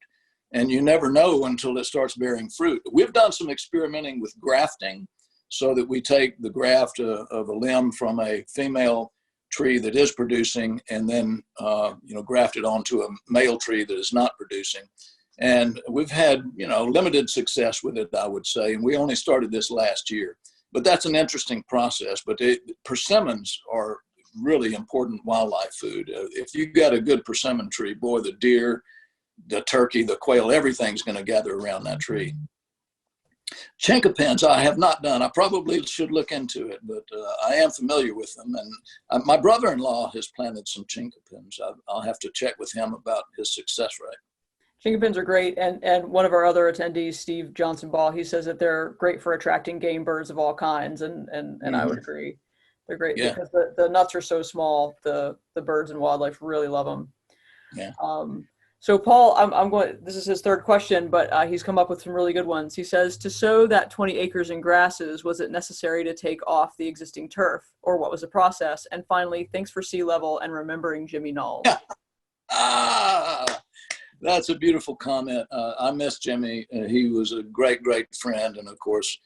and you never know until it starts bearing fruit. We've done some experimenting with grafting so that we take the graft of a limb from a female tree that is producing and then graft it onto a male tree that is not producing. And we've had limited success with it, I would say, and we only started this last year. But that's an interesting process. But persimmons are really important wildlife food. If you got a good persimmon tree, boy, the deer, the turkey, the quail, everything's going to gather around that tree. Chinkapins, I have not done. I probably should look into it, but I am familiar with them. And my brother-in-law has planted some chinkapins. I'll have to check with him about his success rate. Chinkapins are great, and one of our other attendees, Steve Johnson Ball, he says that they're great for attracting game birds of all kinds, and I would agree. They're great because the nuts are so small. The birds and wildlife really love them. Yeah. So Paul, I'm going. This is his third question, but he's come up with some really good ones. He says, to sow that 20 acres in grasses, was it necessary to take off the existing turf, or what was the process? And finally, thanks for sea level and remembering Jimmy Knowles. That's a beautiful comment. I miss Jimmy. He was a great friend, and of course,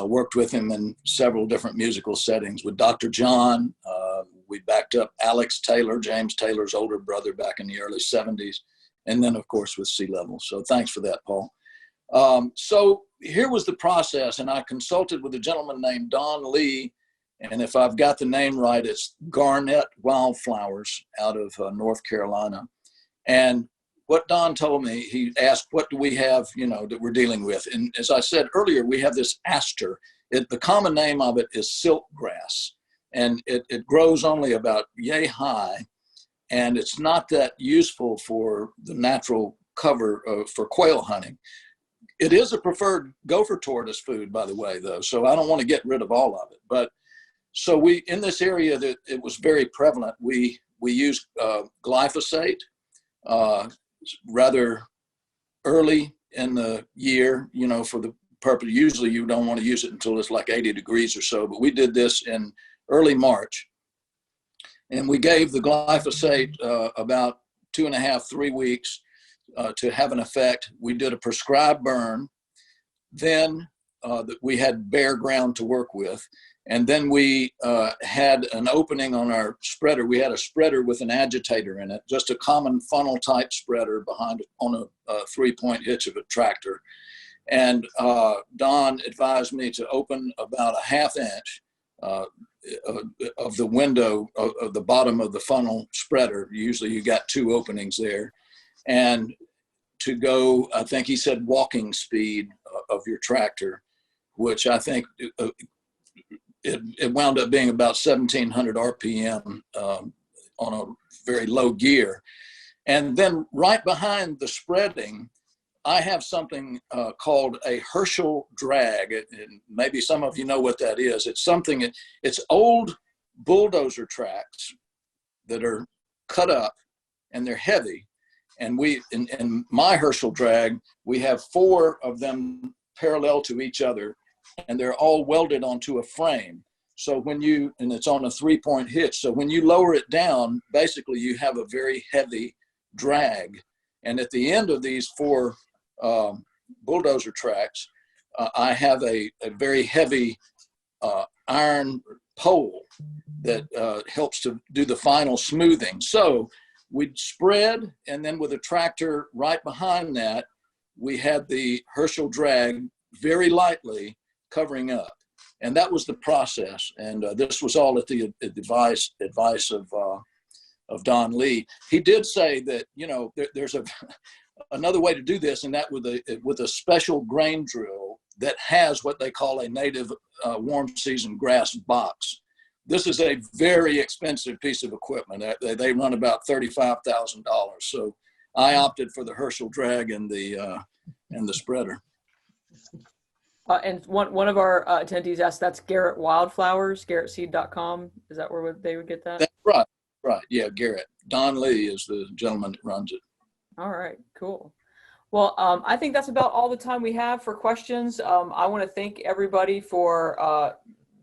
worked with him in several different musical settings. With Dr. John, we backed up Alex Taylor, James Taylor's older brother, back in the early 70s. And then, of course, with Sea Level. So thanks for that, Paul. So here was the process, and I consulted with a gentleman named Don Lee. And if I've got the name right, it's Garnet Wildflowers out of North Carolina. And what Don told me, he asked, what do we have, that we're dealing with? And as I said earlier, we have this aster. The common name of it is silk grass. And it grows only about yay high. And it's not that useful for the natural cover for quail hunting. It is a preferred gopher tortoise food, by the way, though. So I don't want to get rid of all of it. But so we, in this area that it was very prevalent, we used glyphosate rather early in the year, for the purpose. Usually you don't want to use it until it's like 80 degrees or so. But we did this in early March. And we gave the glyphosate about 2.5, 3 weeks to have an effect. We did a prescribed burn. Then we had bare ground to work with. And then we had an opening on our spreader. We had a spreader with an agitator in it, just a common funnel type spreader behind on a 3-point hitch of a tractor. And Don advised me to open about a 1/2 inch of the window of the bottom of the funnel spreader. Usually you got 2 openings there, and to go, I think he said, walking speed of your tractor, which I think it wound up being about 1,700 RPM on a very low gear. And then right behind the spreading, I have something called a Herschel Drag, and maybe some of you know what that is. It's something, it's old bulldozer tracks that are cut up, and they're heavy. And in my Herschel Drag, we have 4 of them parallel to each other, and they're all welded onto a frame. So and it's on a 3-point hitch. So when you lower it down, basically you have a very heavy drag. And at the end of these 4 bulldozer tracks, I have a very heavy iron pole that helps to do the final smoothing. So we'd spread, and then with a tractor right behind that, we had the Herschel Drag very lightly covering up. And that was the process. And this was all at the advice of Don Lee. He did say that, there's another way to do this, and that with a special grain drill that has what they call a native warm season grass box. This is a very expensive piece of equipment. They run about $35,000. So I opted for the Herschel Drag and the spreader. And one of our attendees asked, that's Garrett Wildflowers, garrettseed.com. Is that where they would get that? That's right. Yeah, Garrett. Don Lee is the gentleman that runs it. All right, cool. Well, I think that's about all the time we have for questions. I want to thank everybody for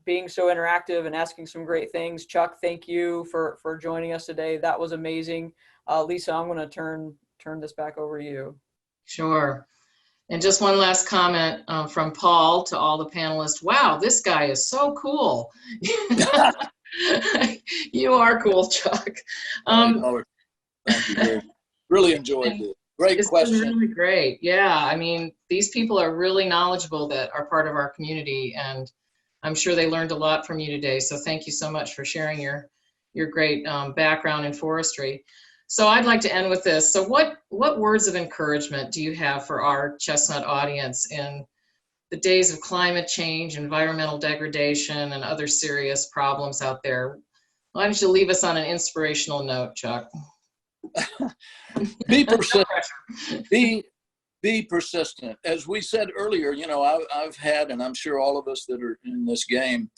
being so interactive and asking some great things. Chuck, thank you for joining us today. That was amazing. Lisa, I'm going to turn this back over to you. Sure. And just one last comment from Paul to all the panelists. Wow, this guy is so cool. You are cool, Chuck. Thank you. Really enjoyed it. Great question. It's been really great. Yeah, I mean, these people are really knowledgeable that are part of our community, and I'm sure they learned a lot from you today. So thank you so much for sharing your great background in forestry. So I'd like to end with this. So what words of encouragement do you have for our Chestnut audience in the days of climate change, environmental degradation, and other serious problems out there. Why don't you leave us on an inspirational note, Chuck? Be persistent. Be persistent. As we said earlier, you know, I've had, and I'm sure all of us that are in this game,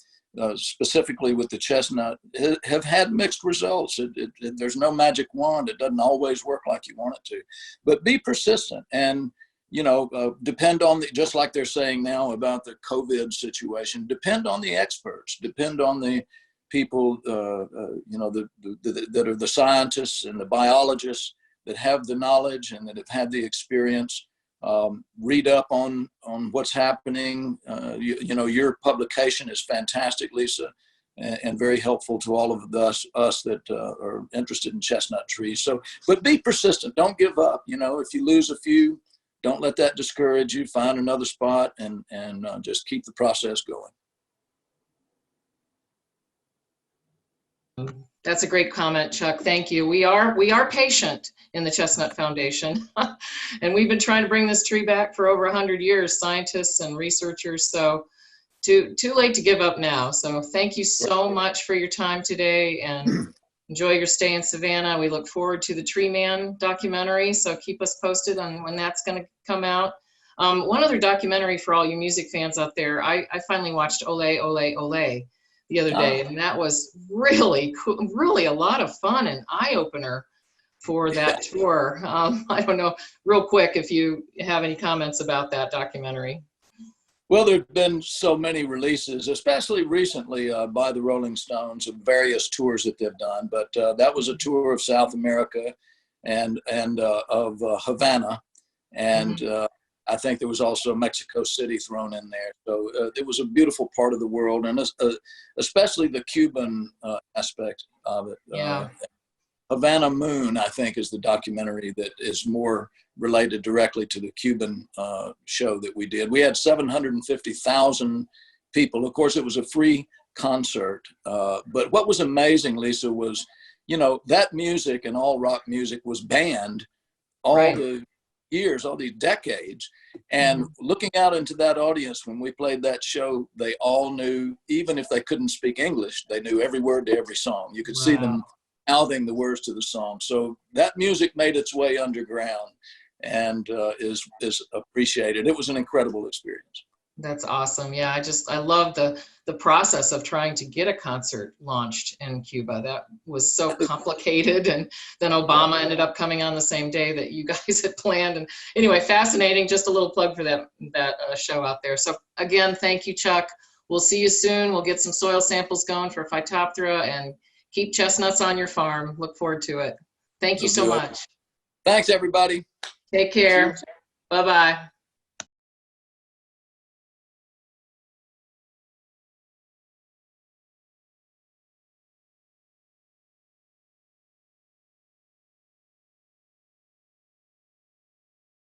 specifically with the Chestnut, have had mixed results. There's no magic wand. It doesn't always work like you want it to. But be persistent, and you know, depend on just like they're saying now about the COVID situation. Depend on the experts. Depend on the people, you know, that are the scientists and the biologists that have the knowledge and that have had the experience. Read up on what's happening. You know, your publication is fantastic, Lisa, and very helpful to all of us that are interested in chestnut trees. So, but be persistent. Don't give up. You know, if you lose a few, don't let that discourage you. Find another spot and just keep the process going. That's a great comment, Chuck. Thank you. We are patient in the Chestnut Foundation, and we've been trying to bring this tree back for over 100 years, scientists and researchers. So too late to give up now. So thank you so much for your time today, and enjoy your stay in Savannah. We look forward to the Tree Man documentary. So keep us posted on when that's going to come out. One other documentary for all you music fans out there. I finally watched Ole, Ole, Ole the other day, and that was really cool, really a lot of fun and eye-opener for that tour. I don't know, real quick, if you have any comments about that documentary. Well, there have been so many releases, especially recently by the Rolling Stones, of various tours that they've done. But that was a tour of South America and of Havana, and I think there was also Mexico City thrown in there. So it was a beautiful part of the world, and especially the Cuban aspect of it. Yeah. Havana Moon, I think, is the documentary that is more related directly to the Cuban show that we did. We had 750,000 people. Of course, it was a free concert. But what was amazing, Lisa, was, you know, that music and all rock music was banned all the years, all these decades. And looking out into that audience when we played that show, they all knew, even if they couldn't speak English, they knew every word to every song. You could see them mouthing the words to the song. So that music made its way underground and is appreciated. It was an incredible experience. That's awesome. Yeah, I love the process of trying to get a concert launched in Cuba. That was so complicated, and then Obama ended up coming on the same day that you guys had planned. And anyway, fascinating. Just a little plug for that show out there. So again, thank you, Chuck. We'll see you soon. We'll get some soil samples going for Phytophthora, and keep chestnuts on your farm. Look forward to it. Thank you so much. Thanks, everybody. Take care. Bye-bye.